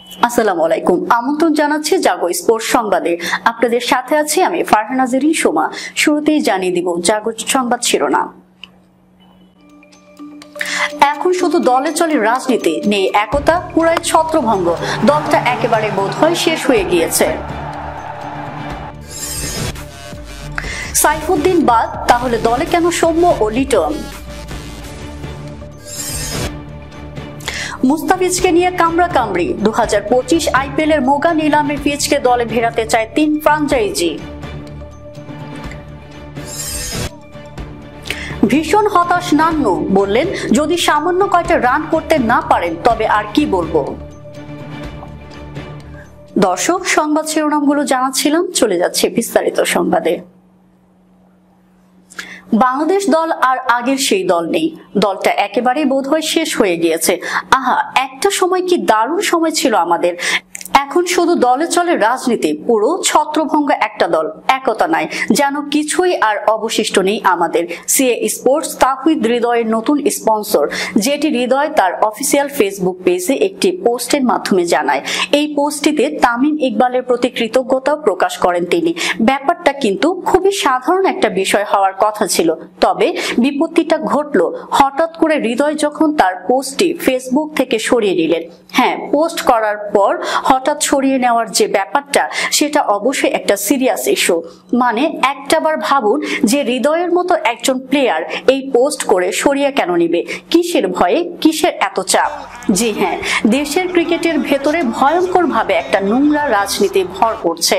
আসসালামু আলাইকুম, আমন্ত্রণ জানাচ্ছি জাগো স্পোর্টস সংবাদে। আপনাদের সাথে আছি আমি ফারহানা জেরিন সোমা। শুরুতেই জানিয়ে দিব জাগো সংবাদ শিরোনাম। এখন শুধু দলে চলে রাজনীতি, নেই একতা, পুরাই ছত্রভঙ্গ, দলটা একেবারে বোধহয় শেষ হয়ে গিয়েছে। সাইফুদ্দিন বাদ, তাহলে দলে কেন সৌম্য ও লিটন? মুস্তাফিজকে নিয়ে কামড়াকামড়ি, 2025 IPL এর মোগা নিলামে ফিজকে দলে ফেরাতে চায় 3 ফ্রাঞ্চাইজি। ভীষণ হতাশ নান্নু, বললেন যদি সামান্য কয়টা রান করতে না পারেন তবে আর কি বলবো। দর্শক, সংবাদ শিরোনামগুলো জানাচ্ছিলাম, চলে যাচ্ছে বিস্তারিত সংবাদে। বাংলাদেশ দল আর আগের সেই দল নেই, দলটা একেবারেই বোধহয় শেষ হয়ে গিয়েছে। আহা, একটা সময় কি দারুণ সময় ছিল আমাদের। এখন শুধু দলে চলে রাজনীতি, পুরো ছত্রভঙ্গ একটা দল, একতা নাই, যেন কিছুই আর অবশিষ্ট নেই আমাদের। সিএ স্পোর্টস তাহিদ হৃদয়ের নতুন স্পন্সর, যেটি হৃদয় তার অফিসিয়াল ফেসবুক পেজে একটি পোস্টের মাধ্যমে জানায়। এই পোস্টটিতে তামিম ইকবালের প্রতি কৃতজ্ঞতা প্রকাশ করেন তিনি। ব্যাপারটা কিন্তু খুবই সাধারণ একটা বিষয় হওয়ার কথা ছিল, তবে বিপত্তিটা ঘটলো হঠাৎ করে হৃদয় যখন তার পোস্টটি ফেসবুক থেকে সরিয়ে নিলেন। হ্যাঁ, পোস্ট করার পর হঠাৎ সরিয়ে নেওয়ার যে ব্যাপারটা, সেটা অবশ্যই একটা সিরিয়াস ইস্যু। মানে একটাবার ভাবুন যে হৃদয়ের মতো একজন প্লেয়ার এই পোস্ট করে সরিয়ে কেন নিবে? কিসের ভয়ে, কিসের এত চাপ? জি হ্যাঁ, দেশের ক্রিকেটের ভেতরে ভয়ঙ্কর ভাবে একটা নোংরা রাজনীতি ভর করছে।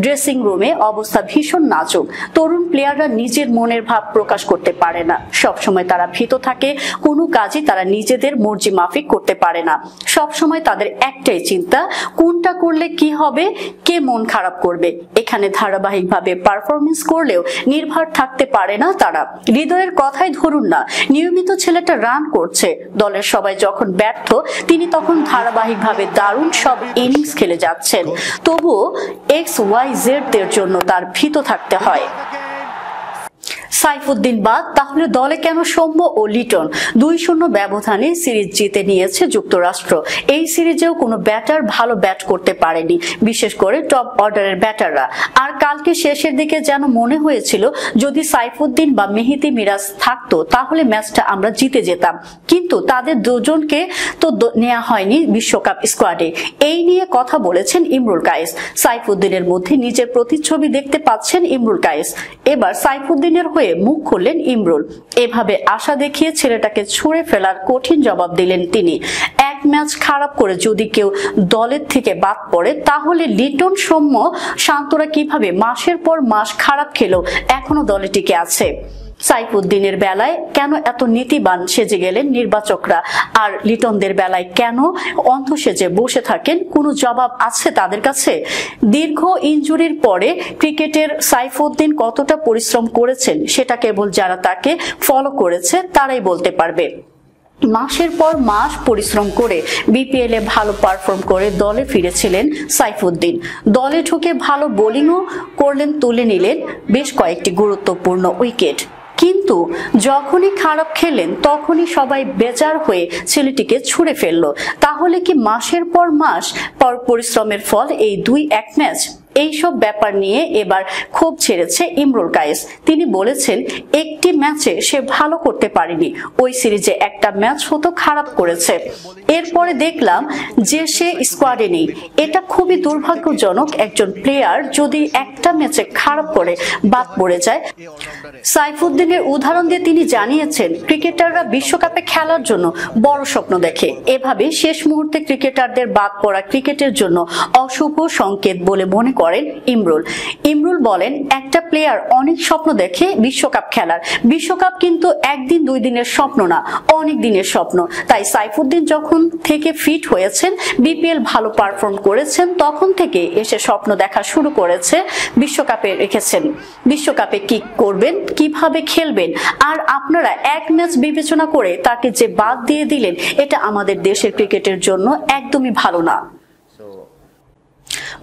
ড্রেসিং রুমে অবস্থা ভীষণ নাজুক। তরুণ প্লেয়াররা নিজের মনের ভাব প্রকাশ করতে পারে না, সবসময় তারা ভীত থাকে, কোনো কাজই তারা নিজেদের মর্জি মাফিক করতে পারে না। সবসময় তাদের একটাই চিন্তা, কোনটা করলে কি হবে, কে মন খারাপ করবে। এখানে ধারাবাহিকভাবে পারফরমেন্স করলেও নির্ভর থাকতে পারে না তারা। হৃদয়ের কথাই ধরুন না, নিয়মিত ছেলেটা রান করছে, দলের সবাই যখন ব্যর্থ তিনি তখন ধারাবাহিকভাবে দারুণ সব ইনিংস খেলে যাচ্ছেন, তবুও XYZ দের জন্য তার ভীত থাকতে হয়। সাইফুদ্দিন বাদ, তাহলে দলে কেন সৌম্য ও লিটন? 2-0 ব্যবধানে সিরিজ জিতে নিয়েছে যুক্তরাষ্ট্র। এই সিরিজেও কোনো ব্যাটার ভালো ব্যাট করতে পারেনি, বিশেষ করে টপ অর্ডারের ব্যাটাররা। আর কালকে শেষের দিকে যেন মনে হয়েছিল যদি সাইফুদ্দিন বা মেহেদী মিরাজ থাকতো তাহলে ম্যাচটা আমরা জিতে যেতাম, কিন্তু তাদের দুজনকে তো নেওয়া হয়নি বিশ্বকাপ স্কোয়াডে। এই নিয়ে কথা বলেছেন ইমরুল কায়েস। সাইফুদ্দিনের মধ্যে নিজের প্রতিচ্ছবি দেখতে পাচ্ছেন ইমরুল কায়েস। এবার সাইফুদ্দিনের হয়ে মুখ খুললেন ইমরুল। এভাবে আশা দেখিয়ে ছেলেটাকে ছুঁড়ে ফেলার কঠিন জবাব দিলেন তিনি। এক ম্যাচ খারাপ করে যদি কেউ দলের থেকে বাদ পড়ে তাহলে লিটন, সৌম্য, শান্তরা কিভাবে মাসের পর মাস খারাপ খেলেও এখনো দলে টিকে আছে? সাইফুদ্দিনের বেলায় কেন এত নীতিবান সেজে গেলেন নির্বাচকরা, আর লিটনদের বেলায় কেন অন্ধ সেজে বসে থাকেন? কোনো জবাব আছে তাদের কাছে? দীর্ঘ ইনজুরির পরে ক্রিকেটের সাইফুদ্দিন কতটা পরিশ্রম করেছেন সেটা কেবল যারা তাকে ফলো করেছে তারাই বলতে পারবে। মাসের পর মাস পরিশ্রম করে BPL এ ভালো পারফর্ম করে দলে ফিরেছিলেন সাইফুদ্দিন। দলে ঢুকে ভালো বোলিংও করলেন, তুলে নিলেন বেশ কয়েকটি গুরুত্বপূর্ণ উইকেট। কিন্তু যখনই খারাপ খেলেন তখনই সবাই বেজার হয়ে ছেলেটিকে ছুঁড়ে ফেললো। তাহলে কি মাসের পর মাস পর পরিশ্রমের ফল এই 2-1 ম্যাচ? এইসব ব্যাপার নিয়ে এবার ক্ষোভ ছেড়েছে ইমরুল কায়েস। তিনি বলেছেন একটি ম্যাচে সে ভালো করতে পারেনি, ওই সিরিজে একটা ম্যাচ হতো খারাপ করেছে, এরপরে দেখলাম যে সে স্কোয়াডে নেই। এটা খুবই দুর্ভাগ্যজনক। একজন প্লেয়ার যদি একটা ম্যাচে খারাপ করে বাদ পড়ে যায়। সাইফুদ্দিনের উদাহরণ দিয়ে তিনি জানিয়েছেন ক্রিকেটাররা বিশ্বকাপে খেলার জন্য বড় স্বপ্ন দেখে, এভাবে শেষ মুহূর্তে ক্রিকেটারদের বাদ পড়া ক্রিকেটের জন্য অশুভ সংকেত বলে মনে করেন ইমরুল বলেন একটা প্লেয়ার অনেক স্বপ্ন দেখে বিশ্বকাপ খেলার। বিশ্বকাপ কিন্তু একদিন 2 দিনের স্বপ্ন না, অনেক দিনের স্বপ্ন। তাই সাইফুদ্দিন যখন থেকে ফিট হয়েছেন, BPL ভালো পারফর্ম করেছেন, তখন থেকে এসে স্বপ্ন দেখা শুরু করেছে। বিশ্বকাপে রেখেছেন, বিশ্বকাপে কি করবেন, কিভাবে খেলবেন, আর আপনারা এক ম্যাচ বিবেচনা করে তাকে যে বাদ দিয়ে দিলেন, এটা আমাদের দেশের ক্রিকেটের জন্য একদমই ভালো না।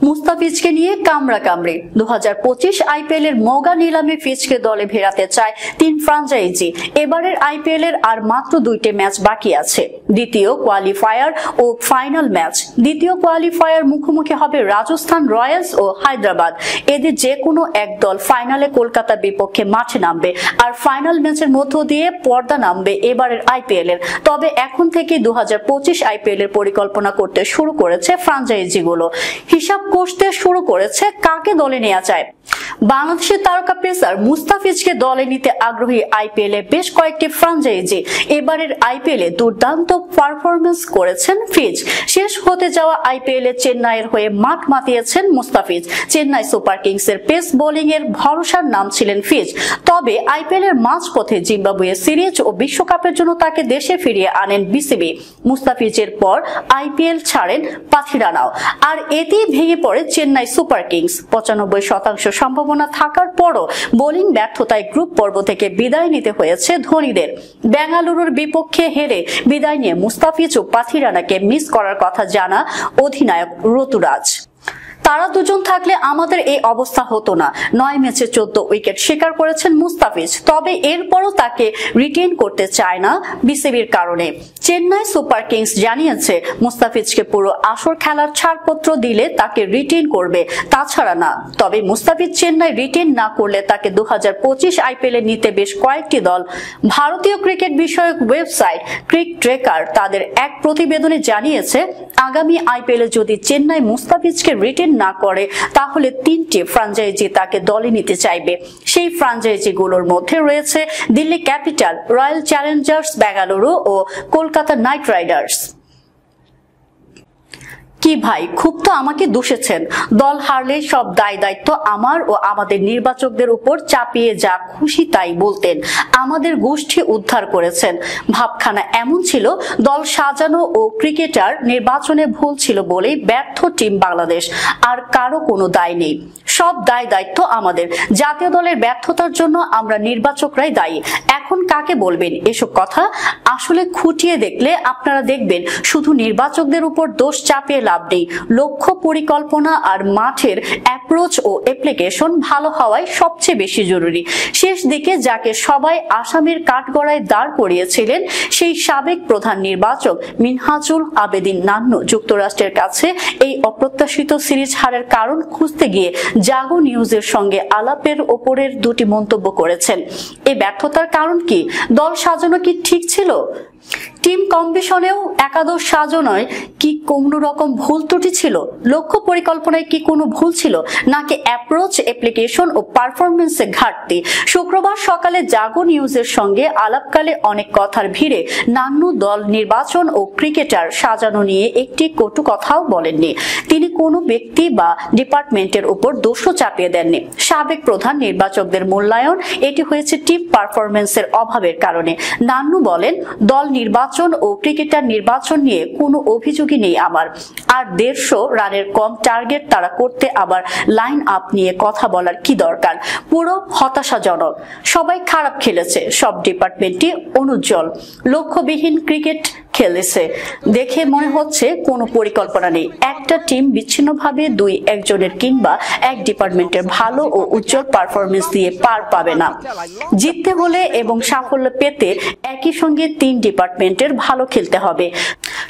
মুস্তাফিজকে নিয়ে কামড়াকামড়ি। 2025 আইপিএল এর মগা নিলামে ফিজকে দলে ভেড়াতে চায় 3 ফ্রাঞ্চাইজি। এবারের আইপিএল এর আর মাত্র 2টি ম্যাচ বাকি আছে, দ্বিতীয় কোয়ালিফায়ার ও ফাইনাল ম্যাচ। দ্বিতীয় কোয়ালিফায়ার মুখোমুখি হবে রাজস্থান রয়্যালস ও হায়দ্রাবাদ। এদের যে কোনো এক দল ফাইনালে কলকাতার বিপক্ষে মাঠে নামবে, আর ফাইনাল ম্যাচের মধ্য দিয়ে পর্দা নামবে এবারের আইপিএল এর। তবে এখন থেকে 2025 আইপিএল এর পরিকল্পনা করতে শুরু করেছে ফ্রাঞ্চাইজিগুলো। হিসাব কষতে শুরু করেছে কাকে দলে নেওয়া যায়। বাংলাদেশের তারকা পেসার মুস্তাফিজকে দলে নিতে আগ্রহী আইপিএল এ বেশ কয়েকটি ফ্রাঞ্চাইজি। এবারের আইপিএল এ দুর্দান্ত পারফরমেন্স করেছেন ফিজ। শেষ হতে যাওয়া আইপিএল এ চেন্নাইয়ের হয়ে মাঠ মাতিয়েছেন মুস্তাফিজ। চেন্নাই সুপার কিংস এর পেস বোলিং এর ভরসার নাম ছিলেন ফিজ। তবে আইপিএল এর মাঝপথে জিম্বাবুয়ে সিরিজ ও বিশ্বকাপের জন্য তাকে দেশে ফিরিয়ে আনেন বিসিবি। মুস্তাফিজের পর আইপিএল ছাড়েন পাথিরানাও, আর এতেই ভেঙে পড়ে চেন্নাই সুপার কিংস। 95% সম্ভাবনা থাকার পরও বোলিং ব্যর্থতায় গ্রুপ পর্ব থেকে বিদায় নিতে হয়েছে ধোনিদের। বেঙ্গালুরুর বিপক্ষে হেরে বিদায় নিয়ে মুস্তাফিজ ও পাথিরানাকে মিস করার কথা জানা অধিনায়ক ঋতুরাজ। তারা দুজন থাকলে আমাদের এই অবস্থা হতো না। 9 ম্যাচে 14 উইকেট শিকার করেছেন মুস্তাফিজ। তবে এরপরও তাকে রিটেইন করতে চায় না বিসিবির কারণে। চেন্নাই সুপার কিংস জানিয়েছে মুস্তাফিজকে পুরো আসর খেলার ছাড়পত্র দিলে তাকে রিটেইন করবে, তাছাড়া না। তবে মুস্তাফিজ চেন্নাই রিটেইন না করলে তাকে 2025 আইপিএল এ নিতে বেশ কয়েকটি দল। ভারতীয় ক্রিকেট বিষয়ক ওয়েবসাইট ক্রিক ট্রেকার তাদের এক প্রতিবেদনে জানিয়েছে, আগামী আইপিএল এ যদি চেন্নাই মুস্তাফিজকে রিটেইন না করে তাহলে 3টি ফ্রাঞ্চাইজি তাকে দলে নিতে চাইবে। সেই ফ্রাঞ্চাইজিগুলোর মধ্যে রয়েছে Delhi Capital, Royal Challengers Bengaluru ও কলকাতা নাইট রাইডার্স। কি ভাই, খুব তো আমাকে দোষেছেন। দল হারলে সব দায় দায়িত্ব আমার ও আমাদের নির্বাচকদের উপর চাপিয়ে যা খুশি তাই বলতেন। আমাদের গোষ্ঠী উদ্ধার করেছেন। ভাবখানা এমন ছিল দল সাজানো ও ক্রিকেটার নির্বাচনে ভুল ছিল বলেই ব্যর্থ টিম বাংলাদেশ। আর কারো কোনো দায় নেই, সব দায় দায়িত্ব আমাদের। জাতীয় দলের ব্যর্থতার জন্য আমরা নির্বাচকরাই দায়ী। এখন কাকে বলবেন এসব কথা? আসলে খুঁটিয়ে দেখলে আপনারা দেখবেন শুধু নির্বাচকদের উপর দোষ চাপিয়ে লাভ নেই। লক্ষ্য, পরিকল্পনা আর মাঠের অ্যাপ্রোচ ও অ্যাপ্লিকেশন ভালো হওয়াই সবচেয়ে বেশি জরুরি। শেষ দিকে যাকে সবাই আসামের কাঠগড়ায় দাঁড় করিয়েছিলেন সেই সাবেক প্রধান নির্বাচক মিনহাজুল আবেদিন নান্নু যুক্তরাষ্ট্রের কাছে এই অপ্রত্যাশিত সিরিজ হারের কারণ খুঁজতে গিয়ে জাগো নিউজের সঙ্গে আলাপের ওপরের 2টি মন্তব্য করেছেন। এই ব্যর্থতার কারণ কি? দল সাজানো কি ঠিক ছিল? টিম কম্বিনেশনেও একাদশ সাজানোয় কি কোনো রকম ভুল ত্রুটি ছিল? লক্ষ্য পরিকল্পনায় কি কোনো ভুল ছিল, নাকি অ্যাপ্রোচ, অ্যাপ্লিকেশন ও পারফরমেন্সে ঘাটতি? শুক্রবার সকালে জাগো নিউজের সঙ্গে আলাপকালে অনেক কথার ভিড়ে নান্নু দল নির্বাচন ও ক্রিকেটার সাজানো নিয়ে একটি কটু কথাও বলেননি। তিনি কোনো ব্যক্তি বা ডিপার্টমেন্টের উপর দোষও চাপিয়ে দেননি। সাবেক প্রধান নির্বাচকদের মূল্যায়ন এটি হয়েছে টিম পারফরমেন্সের অভাবের কারণে। নান্নু বলেন, দল নির্বাচন ও ক্রিকেটার নির্বাচন নিয়ে কোনো অভিযোগই নেই আমার। আর 150 রানের কম টার্গেট তারা করতে আবার লাইন আপ নিয়ে কথা বলার কি দরকার? পুরো হতাশাজনক। সবাই খারাপ খেলেছে, সব ডিপার্টমেন্টই অনুজ্জ্বল। লক্ষ্যবিহীন ক্রিকেট খেলেছে দেখে মনে হচ্ছে কোনো পরিকল্পনা নেই। একটা টিম বিচ্ছিন্নভাবে 2-1 কিংবা এক ডিপার্টমেন্টের ভালো ও উজ্জ্বল পারফরমেন্স দিয়ে পার পাবে না। জিততে হলে এবং সাফল্য পেতে একই সঙ্গে 3 ডিপার্টমেন্টের ভালো খেলতে হবে,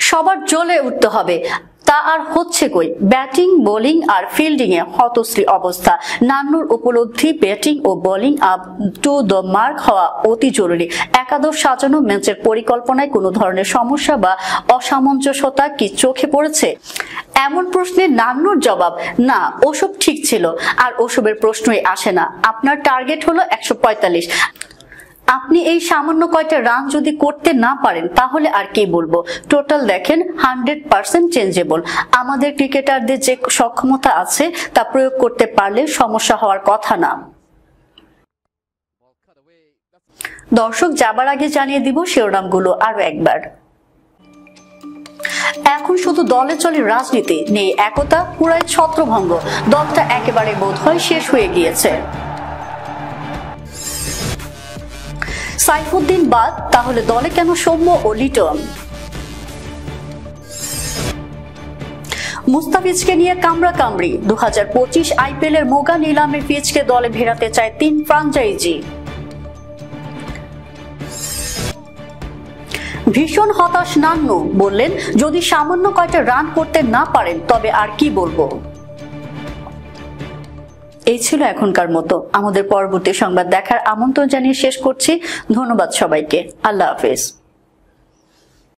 সবার জ্বলে উঠতে হবে। তা আর হচ্ছে কই? ব্যাটিং, বোলিং আর ফিল্ডিং এ হতশ্রী অবস্থা। নান্নুর উপলব্ধি, ব্যাটিং ও bowling up to the mark হওয়া অতি জরুরি। একাদশ সাজানো ম্যাচের পরিকল্পনায় কোনো ধরনের সমস্যা বা অসামঞ্জস্যতা কি চোখে পড়েছে? এমন প্রশ্নে নান্নুর জবাব, না, ওসব ঠিক ছিল, আর ওসবের প্রশ্নই আসে না। আপনার টার্গেট হলো 145। আপনি এই সামান্য কয়টা রান যদি করতে না পারেন তাহলে আর কি বলবো? টোটাল দেখেন 100% চেঞ্জেবল। আমাদের ক্রিকেটারদের যে সক্ষমতা আছে তা প্রয়োগ করতে পারলে সমস্যা হওয়ার কথা না। দর্শক, যাবার আগে জানিয়ে দিব শিরোনামগুলো আরো একবার। এখন শুধু দলে চলে রাজনীতি, নেই একতা, পুরাই ছত্রভঙ্গ। দলটা একেবারে বোধহয় শেষ হয়ে গিয়েছে। সাইফুদ্দিন বাদ, তাহলে দলে কেন সৌম্য ও লিটন? মুস্তাফিজকে নিয়ে কামড়াকামড়ি। 2025 IPL এর মোগা নিলামে ফিজকে দলে ভেড়াতে চায় 3 ফ্র্যাঞ্চাইজি। ভীষণ হতাশ নান্নু, বললেন যদি সামান্য কয়টা রান করতে না পারেন তবে আর কি বলবো। এই ছিল এখনকার মতো। আমাদের পরবর্তী সংবাদ দেখার আমন্ত্রণ জানিয়ে শেষ করছি। ধন্যবাদ সবাইকে। আল্লাহ হাফেজ।